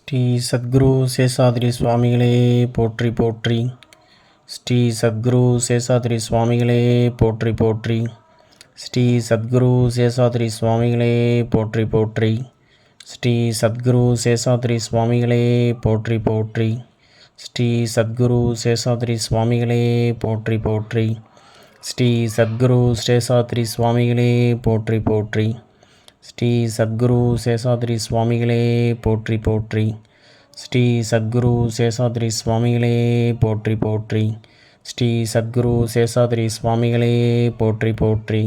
ஸ்ரீ சத்குரு சேஷாத்ரி சுவாமிகளே போற்றி போற்றி. ஸ்ரீ சத்குரு சேஷாத்ரி சுவாமிகளே போற்றி போற்றி. ஸ்ரீ சத்குரு சேஷாத்ரி சுவாமிகளே போற்றி போற்றி. ஸ்ரீ சத்குரு சேஷாத்ரி சுவாமிகளே போற்றி போற்றி. ஸ்ரீ சத்குரு சேஷாத்ரி சுவாமிகளே போற்றி போற்றி. ஸ்ரீ சத்குரு சேஷாத்ரி சுவாமிகளே போற்றி போற்றி. ஸ்ரீ சத்குரு சேஷாத்ரி சுவாமிகளே போற்றி போற்றி. ஸ்ரீ சத்குரு சேஷாத்ரி சுவாமிகளே போற்றி போற்றி. ஸ்ரீ சத்குரு சேஷாத்ரி சுவாமிகளே போற்றி போற்றி.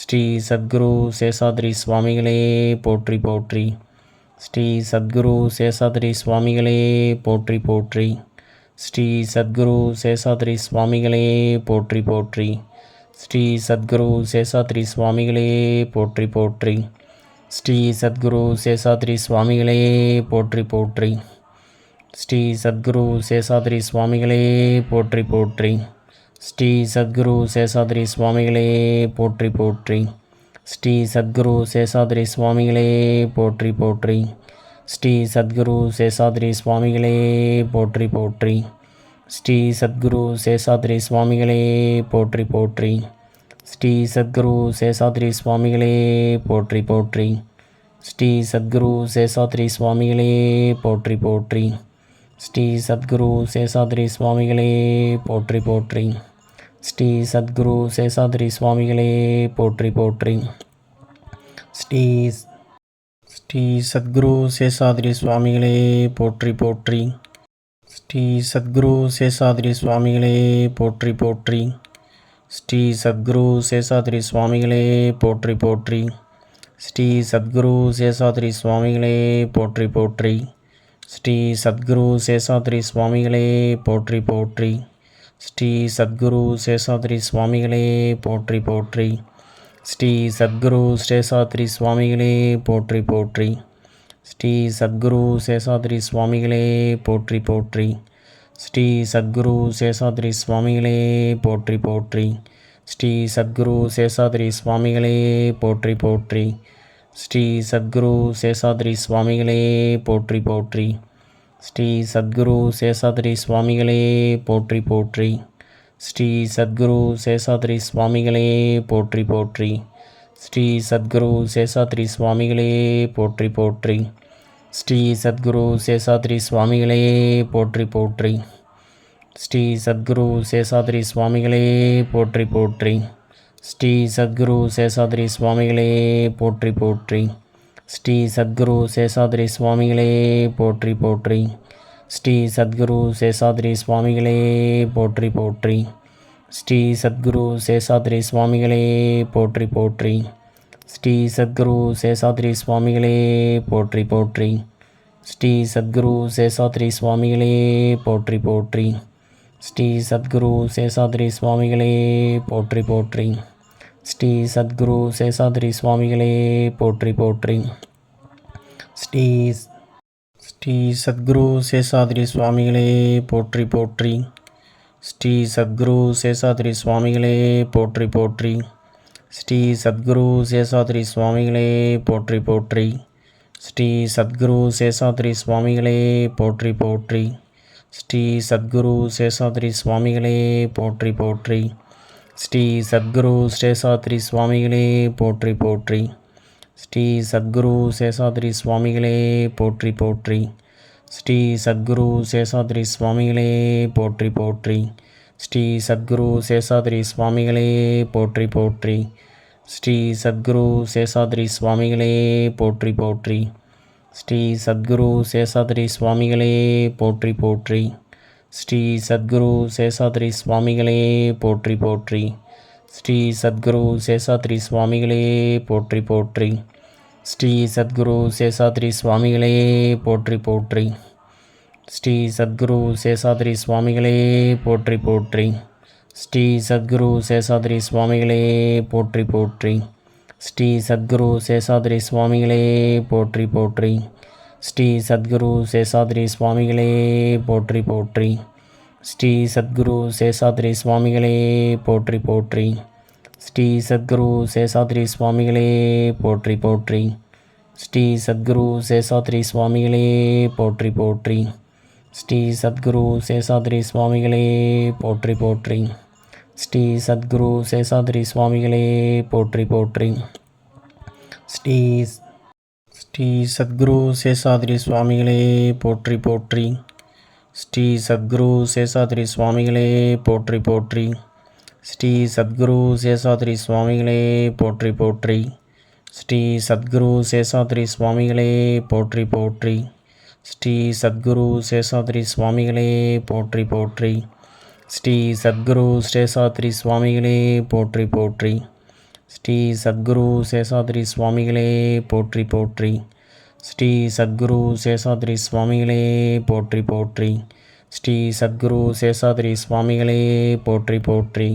ஸ்ரீ சத்குரு சேஷாத்ரி சுவாமிகளே போற்றி போற்றி. ஸ்ரீ சத்குரு சேஷாத்ரி சுவாமிகளே போற்றி போற்றி. ஸ்ரீ சத்குரு சேஷாத்ரி சுவாமிகளே போற்றி போற்றி. ஸ்ரீ சத்குரு சேஷாத்ரி சுவாமிகளே போற்றி போற்றி. ஸ்ரீ சத்குரு சேஷாத்ரி சுவாமிகளே போற்றி போற்றி. ஸ்ரீ சத்குரு சேஷாத்ரி சுவாமிகளே போற்றி போற்றி. ஸ்ரீ சத்குரு சேஷாத்ரி சுவாமிகளே போற்றி போற்றி. ஸ்ரீ சத்குரு சேஷாத்ரி சுவாமிகளே போற்றி போற்றி. ஸ்ரீ சத்குரு சேஷாத்ரி சுவாமிகளே போற்றி போற்றி. ஸ்ரீ சத்குரு சேஷாத்ரி சுவாமிகளே போற்றி போற்றி. ஸ்ரீ சத்குரு சேஷாத்ரி சுவாமிகளே போற்றி போற்றி. ஸ்ரீ சத்குரு சேஷாத்ரி சுவாமிகளே போற்றி போற்றி. ஸ்ரீ சத்குரு சேஷாத்ரி சுவாமிகளே போற்றி போற்றி. ஸ்ரீ சத்குரு சேஷாத்ரி சுவாமிகளே போற்றி போற்றி. ஸ்ரீ ஸ்ரீ சத்குரு சேஷாத்ரி சுவாமிகளே போற்றி போற்றி. ஸ்ரீ சத்குரு சேஷாத்ரி சுவாமிகளே போற்றி போற்றி. ஸ்ரீ சத்குரு சேஷாத்ரி சுவாமிகளே போற்றி போற்றி. ஸ்ரீ சத்குரு சேஷாத்ரி சுவாமிகளே போற்றி போற்றி. ஸ்ரீ சத்குரு சேஷாத்ரி சுவாமிகளே போற்றி போற்றி. ஸ்ரீ சத்குரு சேஷாத்ரி சுவாமிகளே போற்றி போற்றி. ஸ்ரீ சத்குரு சேஷாத்ரி சுவாமிகளே போற்றி போற்றி. ஸ்ரீ சத்குரு சேஷாத்ரி சுவாமிகளே போற்றி போற்றி. ஸ்ரீ சத்குரு சேஷாத்ரி சுவாமிகளே போற்றி போற்றி. ஸ்ரீ சத்குரு சேஷாத்ரி சுவாமிகளே போற்றி போற்றி. ஸ்ரீ சத்குரு சேஷாத்ரி சுவாமிகளே போற்றி போற்றி. ஸ்ரீ சத்குரு சேஷாத்ரி சுவாமிகளே போற்றி போற்றி. ஸ்ரீ சத்குரு சேஷாத்ரி சுவாமிகளே போற்றி போற்றி. ஸ்ரீ சத்குரு சேஷாத்ரி சுவாமிகளே போற்றி போற்றி. ஸ்ரீ சத்குரு சேஷாத்ரி சுவாமிகளே போற்றி போற்றி. ஸ்ரீ சத்குரு சேஷாத்ரி சுவாமிகளே போற்றி போற்றி. ஸ்ரீ சத்குரு சேஷாத்ரி சுவாமிகளே போற்றி போற்றி. ஸ்ரீ சத்குரு சேஷாத்ரி சுவாமிகளே போற்றி போற்றி. ஸ்ரீ சத்குரு சேஷாத்ரி சுவாமிகளே போற்றி போற்றி. ஸ்ரீ சத்குரு சேஷாத்ரி சுவாமிகளே போற்றி போற்றி. ஸ்ரீ சத்குரு சேஷாத்ரி சுவாமிகளே போற்றி போற்றி. ஸ்ரீ சத்குரு சேஷாத்ரி சுவாமிகளே போற்றி போற்றி. ஸ்ரீ சத்குரு சேஷாத்ரி சுவாமிகளே போற்றி போற்றி. ஸ்ரீ சத்குரு சேஷாத்ரி சுவாமிகளே போற்றி போற்றி. ஸ்ரீ ஸ்ரீ சத்குரு சேஷாத்ரி சுவாமிகளே போற்றி போற்றி. ஸ்ரீ சத்குரு சேஷாத்ரி சுவாமிகளே போற்றி போற்றி. ஸ்ரீ சத்குரு சேஷாத்ரி சுவாமிகளே போற்றி போற்றி. ஸ்ரீ சத்குரு சேஷாத்ரி சுவாமிகளே போற்றி போற்றி. ஸ்ரீ சத்குரு சேஷாத்ரி சுவாமிகளே போற்றி போற்றி. ஸ்ரீ சத்குரு சேஷாத்ரி சுவாமிகளே போற்றி போற்றி. ஸ்ரீ சத்குரு சேஷாத்ரி சுவாமிகளே போற்றி போற்றி. ஸ்ரீ சத்குரு சேஷாத்ரி சுவாமிகளே போற்றி போற்றி. ஸ்ரீ சத்குரு சேஷாத்ரி சுவாமிகளே போற்றி போற்றி. ஸ்ரீ சத்குரு சேஷாத்ரி சுவாமிகளே போற்றி போற்றி. ஸ்ரீ சத்குரு சேஷாத்ரி சுவாமிகளே போற்றி போற்றி. ஸ்ரீ சத்குரு சேஷாத்ரி சுவாமிகளே போற்றி போற்றி. ஸ்ரீ சத்குரு சேஷாத்ரி சுவாமிகளே போற்றி போற்றி. ஸ்ரீ சத்குரு சேஷாத்ரி சுவாமிகளே போற்றி போற்றி. ஸ்ரீ சத்குரு சேஷாத்ரி சுவாமிகளே போற்றி போற்றி. ஸ்ரீ சத்குரு சேஷாத்ரி சுவாமிகளே போற்றி போற்றி. ஸ்ரீ சத்குரு சேஷாத்ரி சுவாமிகளே போற்றி போற்றி. ஸ்ரீ சத்குரு சேஷாத்ரி சுவாமிகளே போற்றி போற்றி. ஸ்ரீ சத்குரு சேஷாத்ரி சுவாமிகளே போற்றி போற்றி. ஸ்ரீ சத்குரு சேஷாத்ரி சுவாமிகளே போற்றி போற்றி. ஸ்ரீ சத்குரு சேஷாத்ரி சுவாமிகளே போற்றி போற்றி. ஸ்ரீ சத்குரு சேஷாத்ரி சுவாமிகளே போற்றி போற்றி. ஸ்ரீ சத்குரு சேஷாத்ரி சுவாமிகளே போற்றி போற்றி. ஸ்ரீ ஸ்ரீ சத்குரு சேஷாத்ரி சுவாமிகளே போற்றி போற்றி. ஸ்ரீ சத்குரு சேஷாத்ரி சுவாமிகளே போற்றி போற்றி. ஸ்ரீ சத்குரு சேஷாத்ரி சுவாமிகளே போற்றி போற்றி. ஸ்ரீ சத்குரு சேஷாத்ரி சுவாமிகளே போற்றி போற்றி. ஸ்ரீ சத்குரு சேஷாத்ரி சுவாமிகளே போற்றி போற்றி. ஸ்ரீ சத்குரு சேஷாத்ரி சுவாமிகளே போற்றி போற்றி. ஸ்ரீ சத்குரு சேஷாத்ரி சுவாமிகளே போற்றி போற்றி. ஸ்ரீ சத்குரு சேஷாத்ரி சுவாமிகளே போற்றி போற்றி. ஸ்ரீ சத்குரு சேஷாத்ரி சுவாமிகளே போற்றி போற்றி.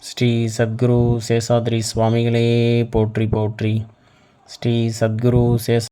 ஸ்ரீ சத்குரு சேஷாத்ரி சுவாமிகளே போற்றி போற்றி. ஸ்ரீ சத்குரு சேஷ